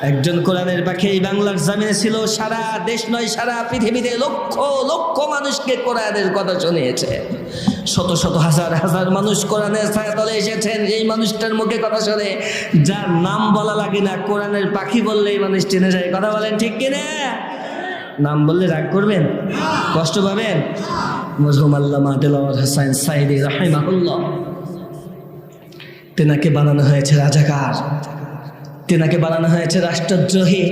একজন কোরআনের পাখি এই বাংলার জমিনে ছিল, সারা দেশ নয় সারা পৃথিবীতে লক্ষ লক্ষ মানুষকে কোরআনের কথা শুনিয়েছে। শত শত হাজার হাজার মানুষ কোরআনের ছায়াতলে এসেছেন এই মানুষটার মুখে কথা শুনে, যার নাম বলা লাগে না, কোরআনের পাখি বললে এই মানুষ চিনে যায়। কথা বলেন ঠিক কিনা? নাম বললে রাগ করবেন, কষ্ট পাবেন? মরহুম আল্লামা দেলাওয়ার হোসেন সাইদি রাহিমাহুল্লাহ, তেনাকে বানানো হয়েছে রাজাকার, তেনাকে বানানো হয়েছে রাষ্ট্রদ্রোহী,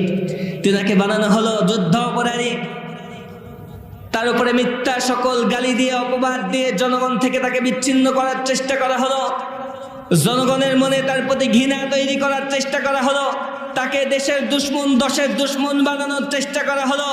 তেনাকে বানানো হলো যুদ্ধ অপরাধী। তার উপরে মিথ্যা সকল গালি দিয়ে অপবাদ দিয়ে জনগণ থেকে তাকে বিচ্ছিন্ন করার চেষ্টা করা হলো, জনগণের মনে তার প্রতি ঘৃণা তৈরি করার চেষ্টা করা হলো, তাকে দেশের দুশ্মন দশের দুশ্মন বানানোর চেষ্টা করা হলো,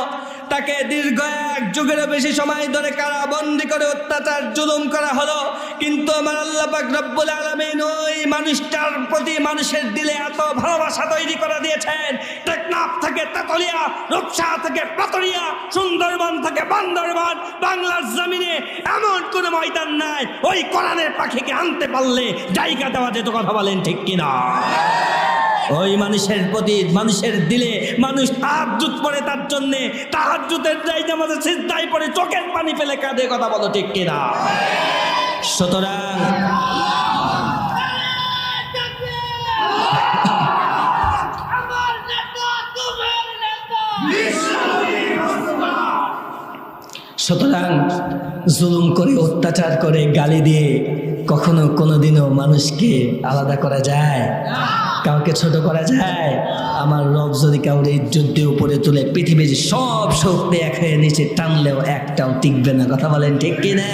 তাকে দীর্ঘ এক যুগেরও বেশি সময় ধরে কারাবন্দি করে অত্যাচার জুলুম করা হলো। কিন্তু আমার আল্লাহ পাক রব্বুল আলামিন ওই মানুষটার প্রতি মানুষের দিলে এত ভালোবাসা তৈরি করে দিয়েছেন, টেকনাফ থেকে তেতুলিয়া, রূপসা থেকে পাতুরিয়া, সুন্দরবন থেকে বান্দরবান, বাংলার জমিনে এমন কোনো ময়দান নাই ওই কোরআনের পাখিকে আনতে পারলে জায়গা দেওয়া যেত। কথা বলেন ঠিক কিনা? ওই মানুষের প্রতি মানুষের দিলে মানুষ তাহাজ্জুদ পড়ে, তার জন্যে তাহাজ্জুদের জায়গা আমাদের সিজদায় পড়ে চোখের পানি ফেলে কাঁদে। কথা বলো ঠিক কিনা? সুতরাং সুতরাং জুলুম করে অত্যাচার করে গালি দিয়ে কখনো কোনোদিনও মানুষকে আলাদা করা যায়? কাউকে ছোট করা যায়? আমার রব যদি কাউরে ইজ্জত দিয়ে উপরে তুলে পৃথিবীর সব শক্তি এক হয়ে নিচে টানলেও একটাও টিকবে না। কথা বলেন ঠিক কিনা?